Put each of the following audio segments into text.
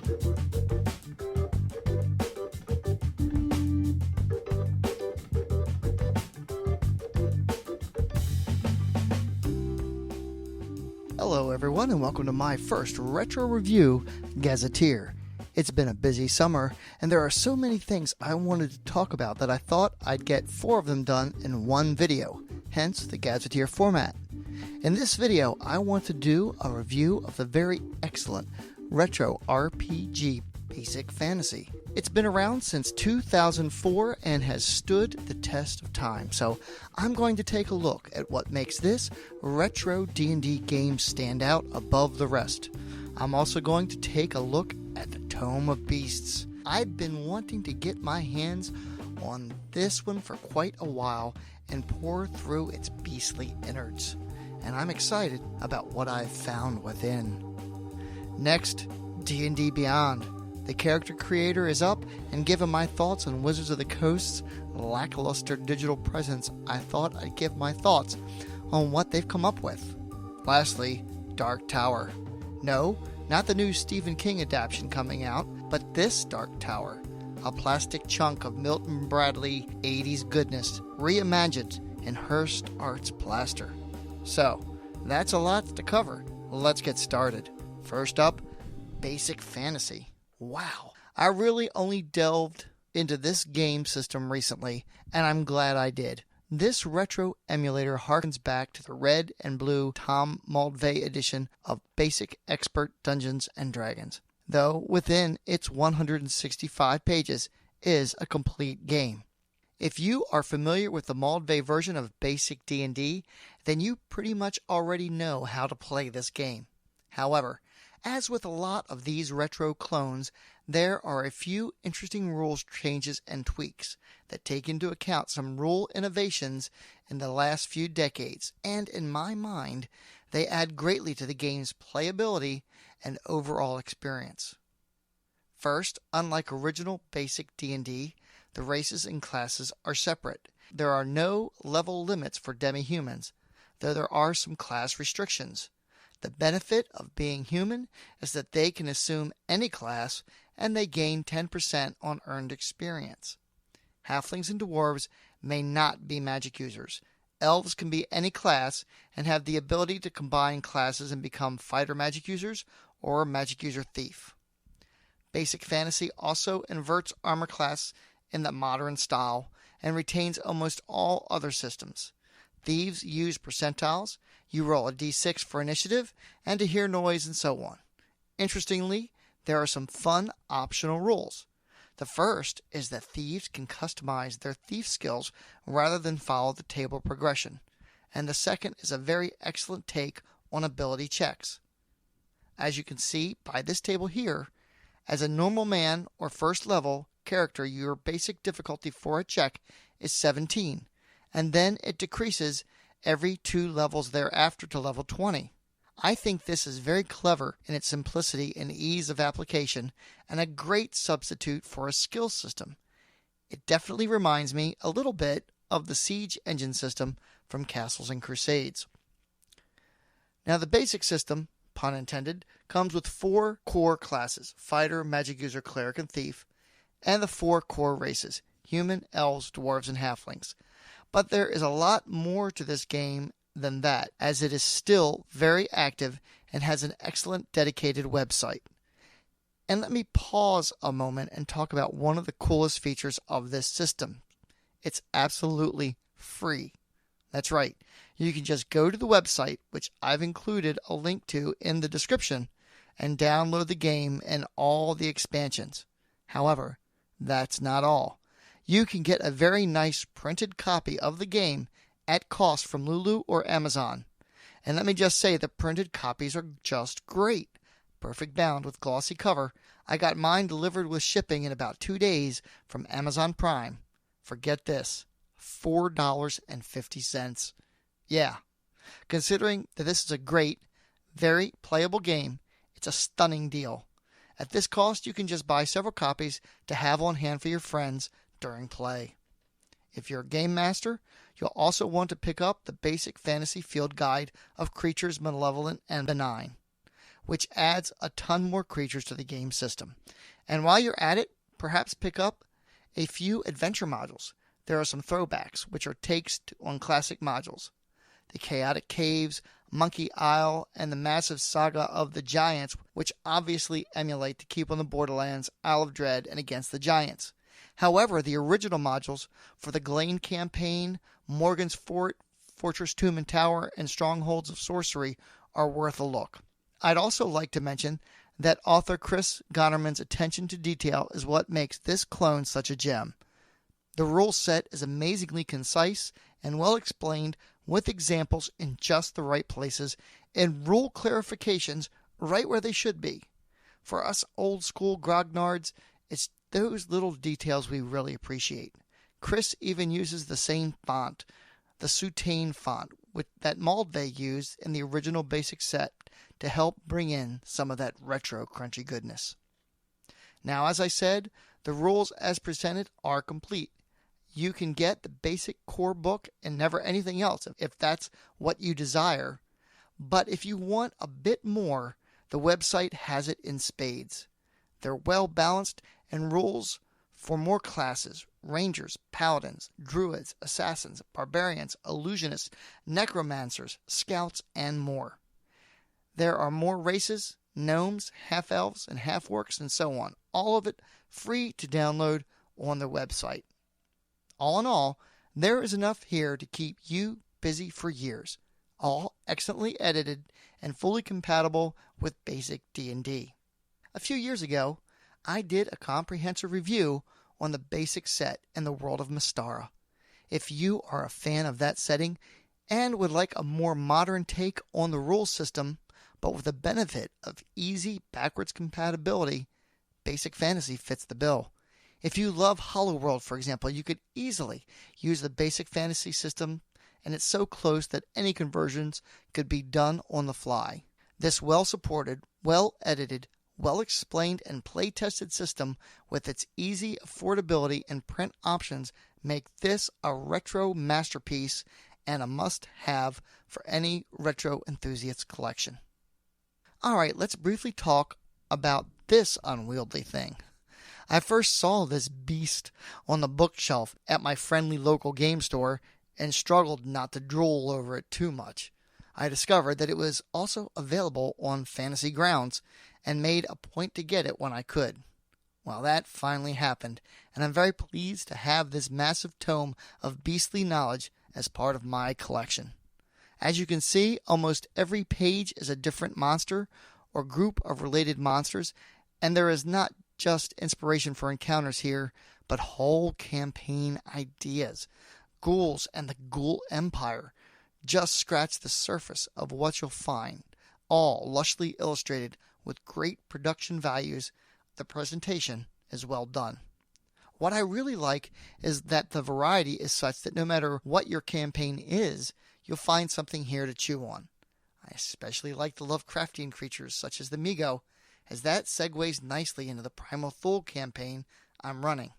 Hello everyone and welcome to my first retro review, Gazetteer. It's been a busy summer and there are so many things I wanted to talk about that I thought I'd get 4 of them done in one video, hence the Gazetteer format. In this video I want to do a review of the very excellent retro RPG Basic Fantasy. It's been around since 2004 and has stood the test of time, so I'm going to take a look at what makes this retro D&D game stand out above the rest. I'm also going to take a look at the Tome of Beasts. I've been wanting to get my hands on this one for quite a while and pour through its beastly innards, and I'm excited about what I've found within. Next, D&D Beyond. The character creator is up, and given my thoughts on Wizards of the Coast's lackluster digital presence, I thought I'd give my thoughts on what they've come up with. Lastly, Dark Tower. No, not the new Stephen King adaptation coming out, but this Dark Tower, a plastic chunk of Milton Bradley 80s goodness, reimagined in Hearst Arts plaster. So, that's a lot to cover. Let's get started. First up, Basic Fantasy. Wow, I really only delved into this game system recently, and I'm glad I did. This retro emulator harkens back to the red and blue Tom Moldvay edition of Basic Expert Dungeons & Dragons, though within its 165 pages is a complete game. If you are familiar with the Moldvay version of Basic D&D, then you pretty much already know how to play this game. However, as with a lot of these retro clones, there are a few interesting rules changes and tweaks that take into account some rule innovations in the last few decades, and in my mind, they add greatly to the game's playability and overall experience. First, unlike original Basic D&D, the races and classes are separate. There are no level limits for demi-humans, though there are some class restrictions. The benefit of being human is that they can assume any class and they gain 10% on earned experience. Halflings and dwarves may not be magic users. Elves can be any class and have the ability to combine classes and become fighter magic users or magic user thief. Basic Fantasy also inverts armor class in the modern style and retains almost all other systems. Thieves use percentiles, you roll a d6 for initiative, and to hear noise, and so on. Interestingly, there are some fun optional rules. The first is that thieves can customize their thief skills rather than follow the table progression, and the second is a very excellent take on ability checks. As you can see by this table here, as a normal man or first level character, your basic difficulty for a check is 17. And then it decreases every 2 levels thereafter to level 20. I think this is very clever in its simplicity and ease of application, and a great substitute for a skill system. It definitely reminds me a little bit of the Siege engine system from Castles and Crusades. Now the basic system, pun intended, comes with 4 core classes: Fighter, Magic User, Cleric, and Thief, and the 4 core races: Human, Elves, Dwarves, and Halflings. But there is a lot more to this game than that, as it is still very active and has an excellent dedicated website. And let me pause a moment and talk about one of the coolest features of this system. It's absolutely free. That's right. You can just go to the website, which I've included a link to in the description, and download the game and all the expansions. However, that's not all. You can get a very nice printed copy of the game at cost from Lulu or Amazon. And let me just say the printed copies are just great. Perfect bound with glossy cover. I got mine delivered with shipping in about 2 days from Amazon Prime. Forget this, $4.50. Yeah, considering that this is a great, very playable game, it's a stunning deal. At this cost, you can just buy several copies to have on hand for your friends during play. If you're a game master, you'll also want to pick up the Basic Fantasy Field Guide of Creatures Malevolent and Benign. which adds a ton more creatures to the game system. And while you're at it, perhaps pick up a few adventure modules. There are some throwbacks, which are takes on classic modules. The Chaotic Caves, Monkey Isle, and the massive Saga of the Giants, which obviously emulate the Keep on the Borderlands, Isle of Dread, and Against the Giants. However, the original modules for the Glane campaign, Morgan's Fort, Fortress Tomb and Tower, and Strongholds of Sorcery are worth a look. I'd also like to mention that author Chris Gonnerman's attention to detail is what makes this clone such a gem. The rule set is amazingly concise and well explained, with examples in just the right places and rule clarifications right where they should be. For us old school grognards, it's those little details we really appreciate. Chris even uses the same font, the Soutane font, that Moldvay used in the original basic set to help bring in some of that retro crunchy goodness. Now, as I said, the rules as presented are complete. You can get the basic core book and never anything else if that's what you desire. But if you want a bit more, the website has it in spades. They're well balanced and rules for more classes: rangers, paladins, druids, assassins, barbarians, illusionists, necromancers, scouts, and more. There are more races, gnomes, half-elves, and half-orcs, and so on. All of it free to download on their website. All in all, there is enough here to keep you busy for years, all excellently edited and fully compatible with basic D&D. A few years ago, I did a comprehensive review on the basic set in the world of Mystara. If you are a fan of that setting and would like a more modern take on the rule system, but with the benefit of easy backwards compatibility, Basic Fantasy fits the bill. If you love Hollow World, for example, you could easily use the Basic Fantasy system, and it's so close that any conversions could be done on the fly. This well-supported, well-edited, well-explained, and play-tested system with its easy affordability and print options make this a retro masterpiece and a must-have for any retro enthusiast's collection. Alright, let's briefly talk about this unwieldy thing. I first saw this beast on the bookshelf at my friendly local game store and struggled not to drool over it too much. I discovered that it was also available on Fantasy Grounds and made a point to get it when I could. Well, that finally happened, and I'm very pleased to have this massive tome of beastly knowledge as part of my collection. As you can see, almost every page is a different monster or group of related monsters, and there is not just inspiration for encounters here, but whole campaign ideas. Ghouls and the Ghoul Empire. Just scratch the surface of what you'll find, all lushly illustrated with great production values. The presentation is well done. What I really like is that the variety is such that no matter what your campaign is, you'll find something here to chew on. I especially like the Lovecraftian creatures such as the Migo, as that segues nicely into the Primal Thule campaign I'm running,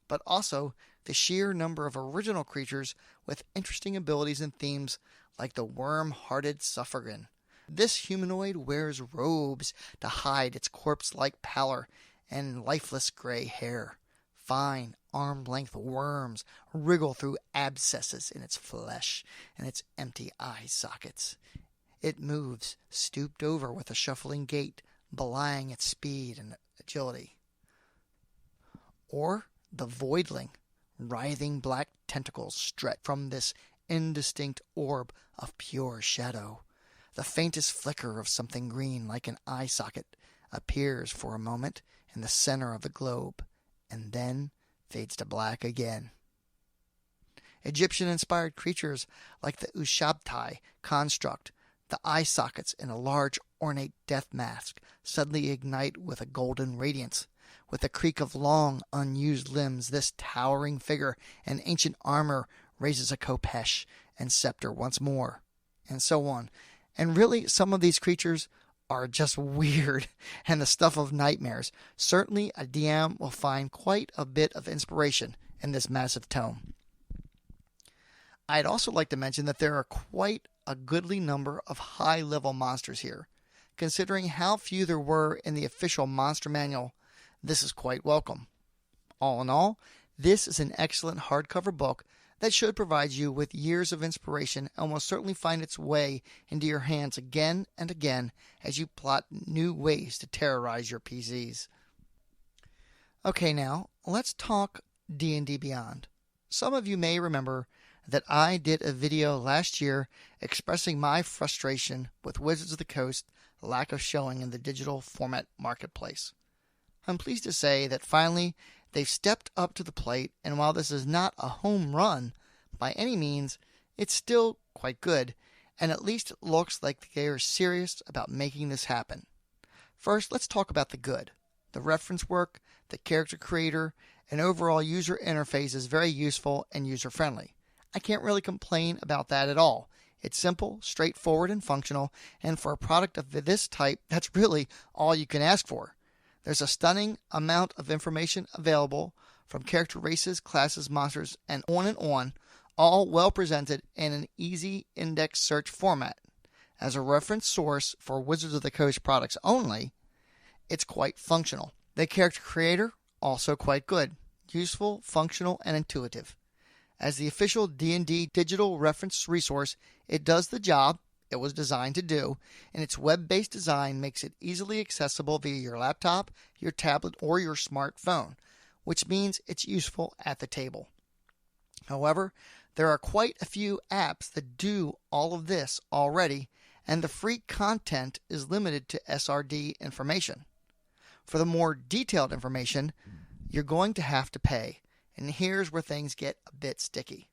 but also the sheer number of original creatures with interesting abilities and themes like the worm-hearted Suffragan. This humanoid wears robes to hide its corpse-like pallor and lifeless gray hair. Fine, arm-length worms wriggle through abscesses in its flesh and its empty eye sockets. It moves, stooped over with a shuffling gait, belying its speed and agility. Or the Voidling, writhing black tentacles stretch from this indistinct orb of pure shadow. The faintest flicker of something green like an eye socket appears for a moment in the center of the globe, and then fades to black again. Egyptian-inspired creatures like the Ushabtai construct, the eye sockets in a large ornate death mask, suddenly ignite with a golden radiance. With a creak of long, unused limbs, this towering figure in ancient armor raises a khopesh and scepter once more, and so on. And really, some of these creatures are just weird and the stuff of nightmares. Certainly, a DM will find quite a bit of inspiration in this massive tome. I'd also like to mention that there are quite a goodly number of high-level monsters here. considering how few there were in the official monster manual, this is quite welcome. All in all, this is an excellent hardcover book that should provide you with years of inspiration and will certainly find its way into your hands again and again as you plot new ways to terrorize your PCs. Okay, now, let's talk D&D Beyond. Some of you may remember that I did a video last year expressing my frustration with Wizards of the Coast's lack of showing in the digital format marketplace. I'm pleased to say that finally they've stepped up to the plate, and while this is not a home run by any means, it's still quite good, and at least it looks like they are serious about making this happen. First, let's talk about the good. The reference work, the character creator, and overall user interface is very useful and user-friendly. I can't really complain about that at all. It's simple, straightforward, and functional, and for a product of this type, that's really all you can ask for. There's a stunning amount of information available from character races, classes, monsters, and on, all well presented in an easy index search format. As a reference source for Wizards of the Coast products only, it's quite functional. The character creator, also quite good, useful, functional, and intuitive. As the official D&D digital reference resource, it does the job it was designed to do, and its web-based design makes it easily accessible via your laptop, your tablet, or your smartphone, which means it's useful at the table. However, there are quite a few apps that do all of this already, and the free content is limited to SRD information. For the more detailed information, you're going to have to pay, and here's where things get a bit sticky.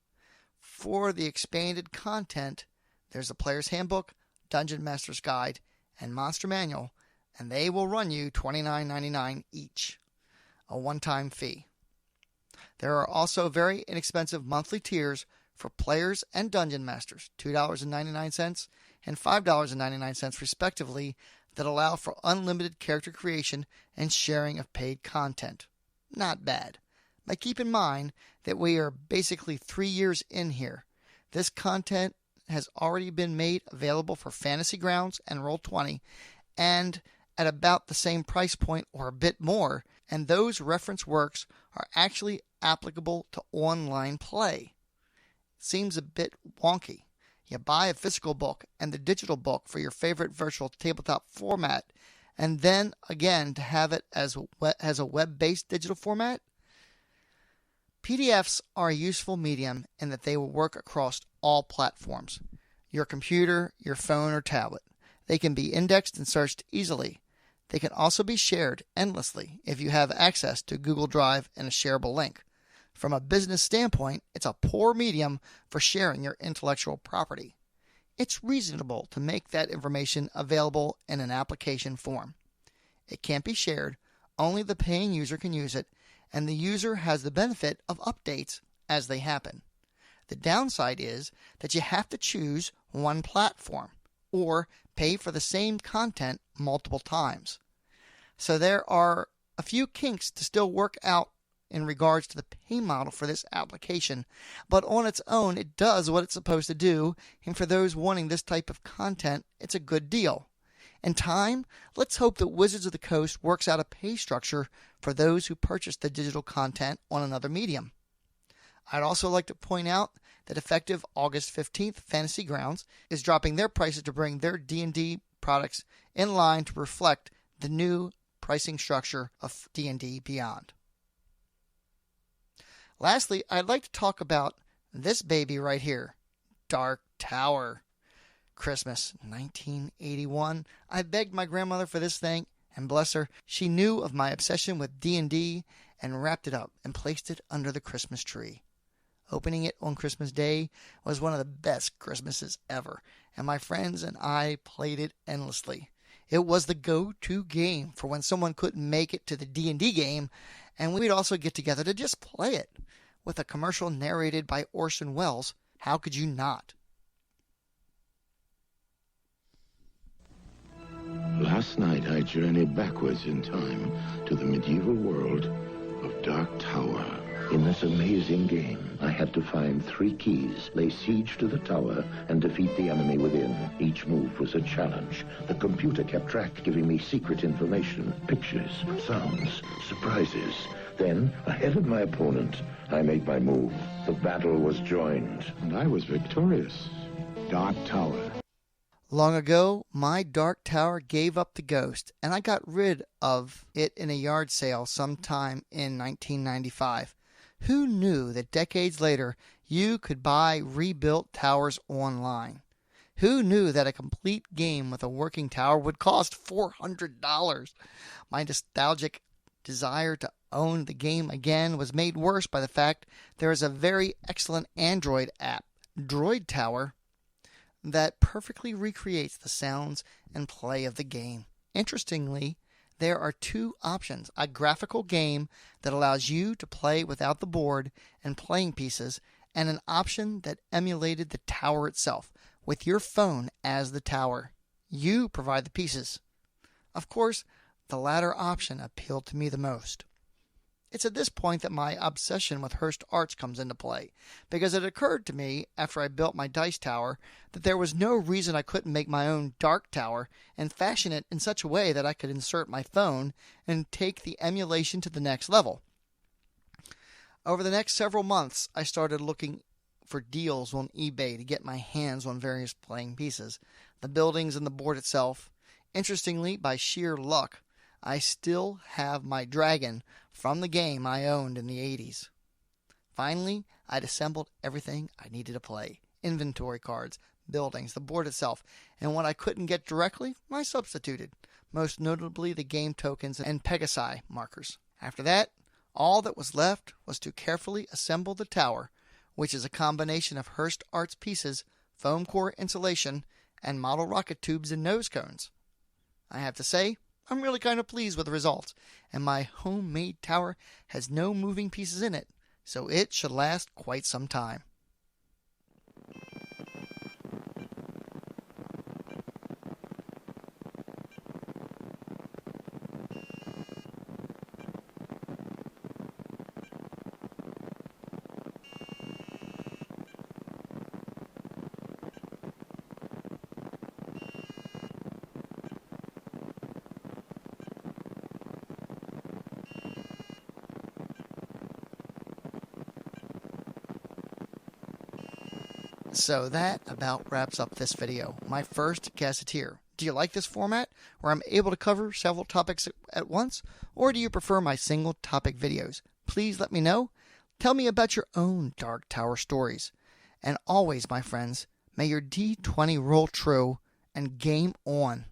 For the expanded content, there's a Player's Handbook, Dungeon Master's Guide, and Monster Manual, and they will run you $29.99 each, a one-time fee. There are also very inexpensive monthly tiers for players and dungeon masters, $2.99 and $5.99 respectively, that allow for unlimited character creation and sharing of paid content. Not bad. But keep in mind that we are basically 3 years in here. This content has already been made available for Fantasy Grounds and Roll20, and at about the same price point or a bit more, and those reference works are actually applicable to online play. It seems a bit wonky. You buy a physical book and the digital book for your favorite virtual tabletop format, and then again to have it as a web-based digital format? PDFs are a useful medium in that they will work across all platforms. Your computer, your phone, or tablet. They can be indexed and searched easily. They can also be shared endlessly if you have access to Google Drive and a shareable link. From a business standpoint, it's a poor medium for sharing your intellectual property. It's reasonable to make that information available in an application form. It can't be shared, only the paying user can use it, and the user has the benefit of updates as they happen. The downside is that you have to choose one platform or pay for the same content multiple times. So there are a few kinks to still work out in regards to the pay model for this application, but on its own it does what it's supposed to do, and for those wanting this type of content, it's a good deal. In time, let's hope that Wizards of the Coast works out a pay structure for those who purchase the digital content on another medium. I'd also like to point out that effective August 15th, Fantasy Grounds is dropping their prices to bring their D&D products in line to reflect the new pricing structure of D&D Beyond. Lastly, I'd like to talk about this baby right here, Dark Tower. Christmas 1981. I begged my grandmother for this thing, and bless her, she knew of my obsession with D&D and wrapped it up and placed it under the Christmas tree. Opening it on Christmas Day was one of the best Christmases ever, and my friends and I played it endlessly. It was the go-to game for when someone couldn't make it to the D&D game, and we'd also get together to just play it. With a commercial narrated by Orson Welles, how could you not? Last night, I journeyed backwards in time to the medieval world of Dark Tower. In this amazing game, I had to find 3 keys, lay siege to the tower, and defeat the enemy within. Each move was a challenge. The computer kept track, giving me secret information, pictures, sounds, surprises. Then, ahead of my opponent, I made my move. The battle was joined, and I was victorious. Dark Tower. Long ago, my Dark Tower gave up the ghost, and I got rid of it in a yard sale sometime in 1995. Who knew that decades later you could buy rebuilt towers online? Who knew that a complete game with a working tower would cost $400? My nostalgic desire to own the game again was made worse by the fact there is a very excellent Android app, Droid Tower, that perfectly recreates the sounds and play of the game. Interestingly, there are 2 options: a graphical game that allows you to play without the board and playing pieces, and an option that emulated the tower itself, with your phone as the tower. You provide the pieces. Of course, the latter option appealed to me the most. It's at this point that my obsession with Hearst Arts comes into play, because it occurred to me after I built my dice tower that there was no reason I couldn't make my own Dark Tower and fashion it in such a way that I could insert my phone and take the emulation to the next level. Over the next several months, I started looking for deals on eBay to get my hands on various playing pieces, the buildings and the board itself. Interestingly, by sheer luck, I still have my dragon from the game I owned in the 80s. Finally, I'd assembled everything I needed to play: inventory cards, buildings, the board itself, and what I couldn't get directly, I substituted, most notably the game tokens and Pegasi markers. After that, all that was left was to carefully assemble the tower, which is a combination of Hearst Arts pieces, foam core insulation, and model rocket tubes and nose cones. I have to say, I'm really kind of pleased with the results, and my homemade tower has no moving pieces in it, so it should last quite some time. So that about wraps up this video, my first Gazetteer. Do you like this format, where I'm able to cover several topics at once, or do you prefer my single topic videos? Please let me know. Tell me about your own Dark Tower stories. And always, my friends, may your D20 roll true and game on.